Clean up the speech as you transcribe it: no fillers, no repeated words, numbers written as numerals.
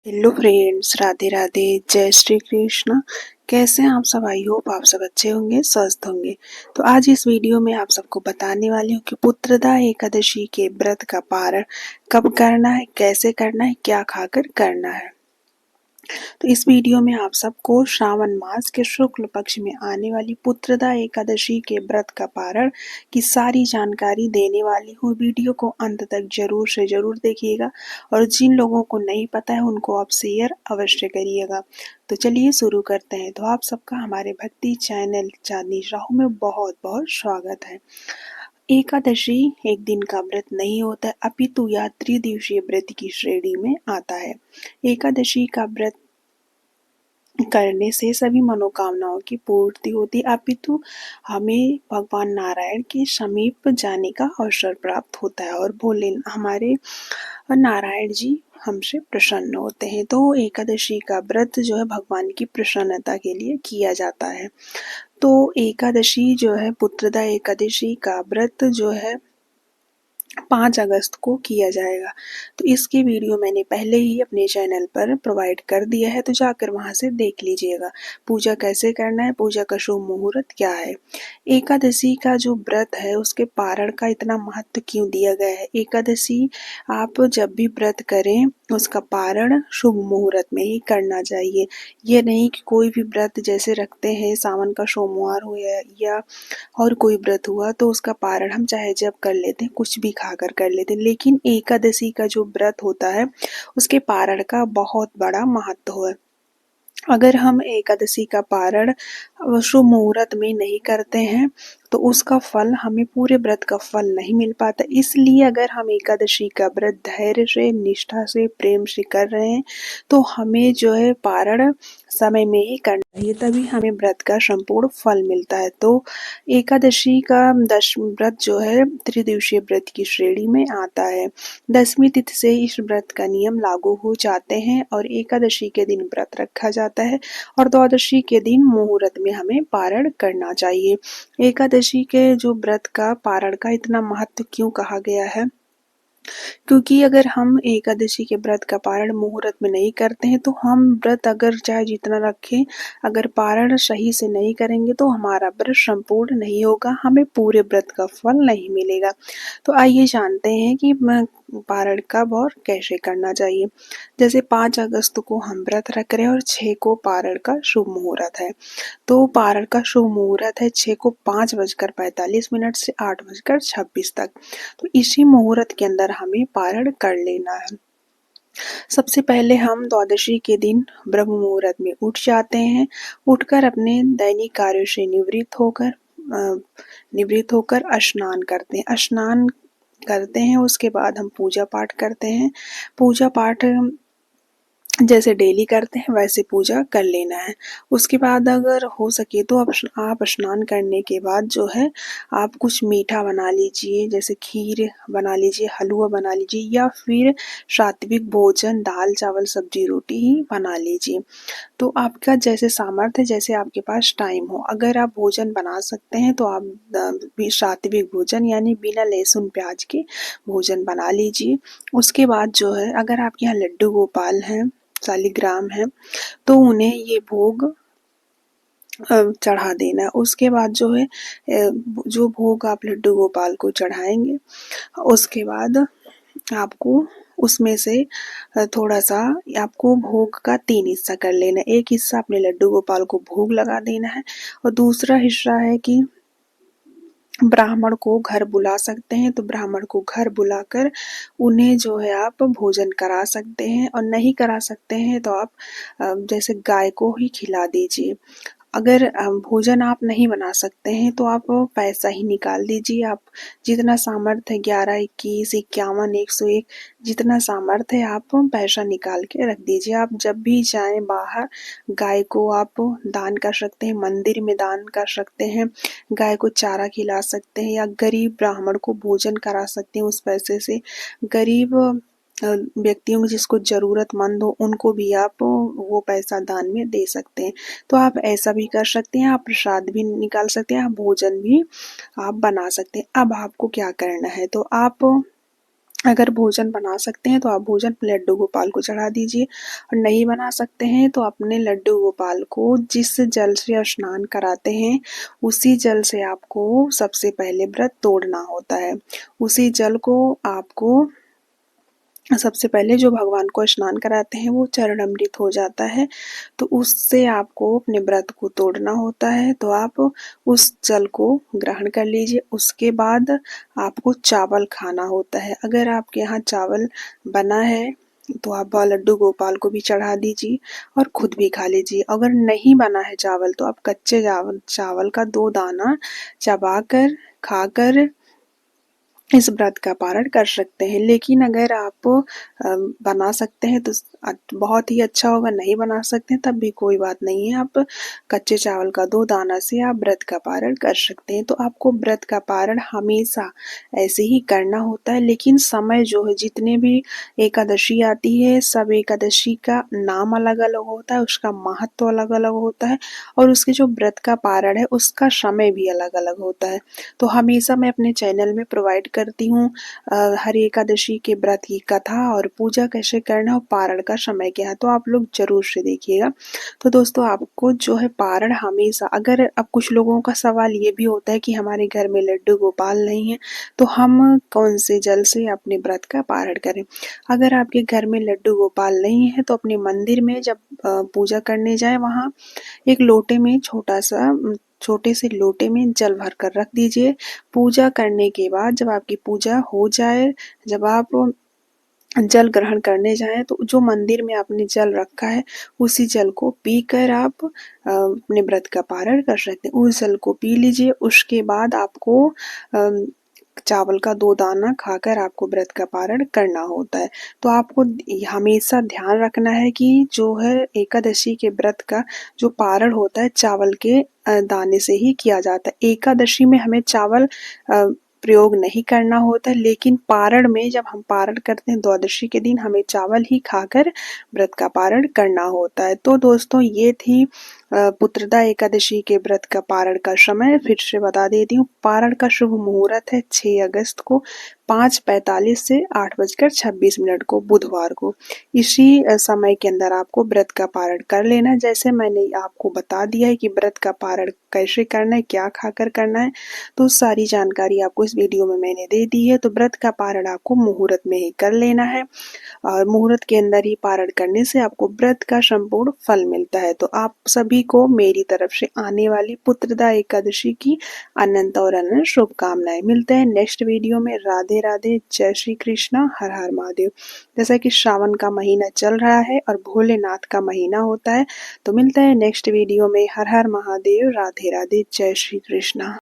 Hello friends, Radhe Radhe, जय श्री कृष्ण। कैसे हैं आप सब? आई होप आप सब अच्छे होंगे, स्वस्थ होंगे। तो आज इस वीडियो में आप सबको बताने वाली हूँ कि पुत्रदा एकादशी के व्रत का पारण कब करना है, कैसे करना है, क्या खाकर करना है। तो इस वीडियो में आप सबको श्रावण मास के शुक्ल पक्ष में आने वाली पुत्रदा एकादशी के व्रत का पारण की सारी जानकारी देने वाली हूँ। वीडियो को अंत तक जरूर से जरूर देखिएगा और जिन लोगों को नहीं पता है उनको आप शेयर अवश्य करिएगा। तो चलिए शुरू करते हैं। तो आप सबका हमारे भक्ति चैनल चांदनी राहों में बहुत बहुत स्वागत है। एकादशी एक दिन का व्रत नहीं होता है, अपितु यह त्रिदिवसीय व्रत की श्रेणी में आता है। एकादशी का व्रत करने से सभी मनोकामनाओं की पूर्ति होती, अपितु हमें भगवान नारायण के समीप जाने का अवसर प्राप्त होता है और भोले हमारे नारायण जी हमसे प्रसन्न होते हैं। तो एकादशी का व्रत जो है भगवान की प्रसन्नता के लिए किया जाता है। तो एकादशी जो है पुत्रदा एकादशी का व्रत जो है 5 अगस्त को किया जाएगा। तो इसकी वीडियो मैंने पहले ही अपने चैनल पर प्रोवाइड कर दिया है, तो जाकर वहां से देख लीजिएगा। पूजा कैसे करना है, पूजा का शुभ मुहूर्त क्या है। एकादशी का जो व्रत है उसके पारण का इतना महत्व क्यों दिया गया है। एकादशी आप जब भी व्रत करें उसका पारण शुभ मुहूर्त में ही करना चाहिए। ये नहीं कि कोई भी व्रत जैसे रखते हैं, सावन का सोमवार हो या और कोई व्रत हुआ तो उसका पारण हम चाहे जब कर लेते हैं, कुछ भी खाकर कर लेते हैं। लेकिन एकादशी का जो व्रत होता है उसके पारण का बहुत बड़ा महत्व है। अगर हम एकादशी का पारण शुभ मुहूर्त में नहीं करते हैं तो उसका फल हमें पूरे व्रत का फल नहीं मिल पाता। इसलिए अगर हम एकादशी का व्रत धैर्य से, निष्ठा से, प्रेम से कर रहे हैं तो हमें जो है पारण समय में ही करना चाहिए, तभी हमें व्रत का संपूर्ण फल मिलता है। तो एकादशी का व्रत जो है त्रिदिवसीय व्रत की श्रेणी में आता है। 10वीं तिथि से इस व्रत का नियम लागू हो जाते हैं और एकादशी के दिन व्रत रखा जाता है और द्वादशी के दिन मुहूर्त में हमें पारण करना चाहिए। एकादशी के जो व्रत का पारण का इतना महत्व क्यों कहा गया है, क्योंकि अगर हम एकादशी के व्रत का पारण मुहूर्त में नहीं करते हैं तो हम व्रत अगर चाहे जितना रखें, अगर पारण सही से नहीं करेंगे तो हमारा व्रत संपूर्ण नहीं होगा, हमें पूरे व्रत का फल नहीं मिलेगा। तो आइए जानते हैं कि पारण कब और कैसे करना चाहिए। जैसे 5 अगस्त को हम व्रत रख रहे हैं और 6 को पारण का शुभ मुहूर्त है। तो पारण का शुभ मुहूर्त है 6 को 5:45 से 8:26 तक। तो इसी मुहूर्त के अंदर हमें पारण कर लेना है। सबसे पहले हम द्वादशी के दिन ब्रह्म मुहूर्त में उठ जाते हैं। उठकर अपने दैनिक कार्यों से निवृत्त होकर स्नान करते हैं। स्नान करते हैं उसके बाद हम पूजा पाठ करते हैं। पूजा पाठ जैसे डेली करते हैं वैसे पूजा कर लेना है। उसके बाद अगर हो सके तो आप स्नान करने के बाद जो है आप कुछ मीठा बना लीजिए, जैसे खीर बना लीजिए, हलवा बना लीजिए या फिर सात्विक भोजन दाल चावल सब्जी रोटी ही बना लीजिए। तो आपका जैसे सामर्थ्य, जैसे आपके पास टाइम हो, अगर आप भोजन बना सकते हैं तो आप सात्विक भोजन यानी बिना लहसुन प्याज के भोजन बना लीजिए। उसके बाद जो है अगर आपके यहाँ लड्डू गोपाल हैं, शालिग्राम है, तो उन्हें ये भोग चढ़ा देना है। उसके बाद जो है जो भोग आप लड्डू गोपाल को चढ़ाएंगे उसके बाद आपको उसमें से थोड़ा सा आपको भोग का 3 हिस्सा कर लेना है। एक हिस्सा अपने लड्डू गोपाल को भोग लगा देना है और दूसरा हिस्सा है कि ब्राह्मण को घर बुला सकते हैं तो ब्राह्मण को घर बुलाकर उन्हें जो है आप भोजन करा सकते हैं, और नहीं करा सकते हैं तो आप जैसे गाय को ही खिला दीजिए। अगर भोजन आप नहीं बना सकते हैं तो आप पैसा ही निकाल दीजिए। आप जितना सामर्थ्य है 11, 21, 51, 101 जितना सामर्थ्य है आप पैसा निकाल के रख दीजिए। आप जब भी जाएं बाहर गाय को आप दान कर सकते हैं, मंदिर में दान कर सकते हैं, गाय को चारा खिला सकते हैं या गरीब ब्राह्मण को भोजन करा सकते हैं। उस पैसे से गरीब व्यक्तियों को जिसको जरूरतमंद हो उनको भी आप वो पैसा दान में दे सकते हैं। तो आप ऐसा भी कर सकते हैं, आप प्रसाद भी निकाल सकते हैं, आप भोजन भी आप बना सकते हैं। अब आपको क्या करना है, तो आप अगर भोजन बना सकते हैं तो आप भोजन लड्डू गोपाल को चढ़ा दीजिए, और नहीं बना सकते हैं तो अपने लड्डू गोपाल को जिस जल से स्नान कराते हैं उसी जल से आपको सबसे पहले व्रत तोड़ना होता है। उसी जल को आपको सबसे पहले जो भगवान को स्नान कराते हैं वो चरणामृत हो जाता है, तो उससे आपको अपने व्रत को तोड़ना होता है। तो आप उस जल को ग्रहण कर लीजिए। उसके बाद आपको चावल खाना होता है। अगर आपके यहाँ चावल बना है तो आप लड्डू गोपाल को भी चढ़ा दीजिए और खुद भी खा लीजिए। अगर नहीं बना है चावल तो आप कच्चे चावल का 2 दाना चबाकर खाकर इस व्रत का पारण कर सकते हैं। लेकिन अगर आप बना सकते हैं तो बहुत ही अच्छा होगा, नहीं बना सकते हैं तब भी कोई बात नहीं है। आप कच्चे चावल का 2 दाना से आप व्रत का पारण कर सकते हैं। तो आपको व्रत का पारण हमेशा ऐसे ही करना होता है, लेकिन समय जो है जितने भी एकादशी आती है सब एकादशी का नाम अलग अलग होता है, उसका महत्व अलग अलग होता है, और उसके जो व्रत का पारण है उसका समय भी अलग अलग होता है। तो हमेशा मैं अपने चैनल में प्रोवाइड करती हूँ हर एकादशी के व्रत की कथा और पूजा कैसे करना और पारण का समय क्या है, तो आप लोग जरूर से देखिएगा। तो दोस्तों आपको जो है पारण हमेशा, अगर अब कुछ लोगों का सवाल ये भी होता है कि हमारे घर में लड्डू गोपाल नहीं है तो हम कौन से जल से अपने व्रत का पारण करें। अगर आपके घर में लड्डू गोपाल नहीं है तो अपने मंदिर में जब पूजा करने जाए वहाँ एक लोटे में छोटे से लोटे में जल भर कर रख दीजिए। पूजा करने के बाद जब आपकी पूजा हो जाए, जब आप जल ग्रहण करने जाएं तो जो मंदिर में आपने जल रखा है उसी जल को पीकर आप अपने व्रत का पारण कर सकते हैं। उस जल को पी लीजिए। उसके बाद आपको चावल का 2 दाना खाकर आपको व्रत का पारण करना होता है। तो आपको हमेशा ध्यान रखना है कि जो है एकादशी के व्रत का जो पारण होता है चावल के दाने से ही किया जाता है। एकादशी में हमें चावल प्रयोग नहीं करना होता है, लेकिन पारण में जब हम पारण करते हैं द्वादशी के दिन हमें चावल ही खाकर व्रत का पारण करना होता है। तो दोस्तों ये थी पुत्रदा एकादशी के व्रत का पारण का समय। फिर से बता देती हूँ, पारण का शुभ मुहूर्त है 6 अगस्त को 5:45 से 8:26 को बुधवार को। इसी समय के अंदर आपको व्रत का पारण कर लेना। जैसे मैंने आपको बता दिया है कि व्रत का पारण कैसे करना है, क्या खाकर करना है, तो सारी जानकारी आपको इस वीडियो में मैंने दे दी है। तो व्रत का पारण आपको मुहूर्त में ही कर लेना है, और मुहूर्त के अंदर ही पारण करने से आपको व्रत का संपूर्ण फल मिलता है। तो आप सभी को मेरी तरफ से आने वाली पुत्रदा एकादशी की अनंत और अनंत शुभकामनाएं। मिलते हैं नेक्स्ट वीडियो में। राधे राधे, जय श्री कृष्णा, हर हर महादेव। जैसा कि श्रावण का महीना चल रहा है और भोलेनाथ का महीना होता है, तो मिलते हैं नेक्स्ट वीडियो में। हर हर महादेव, राधे राधे, जय श्री कृष्णा।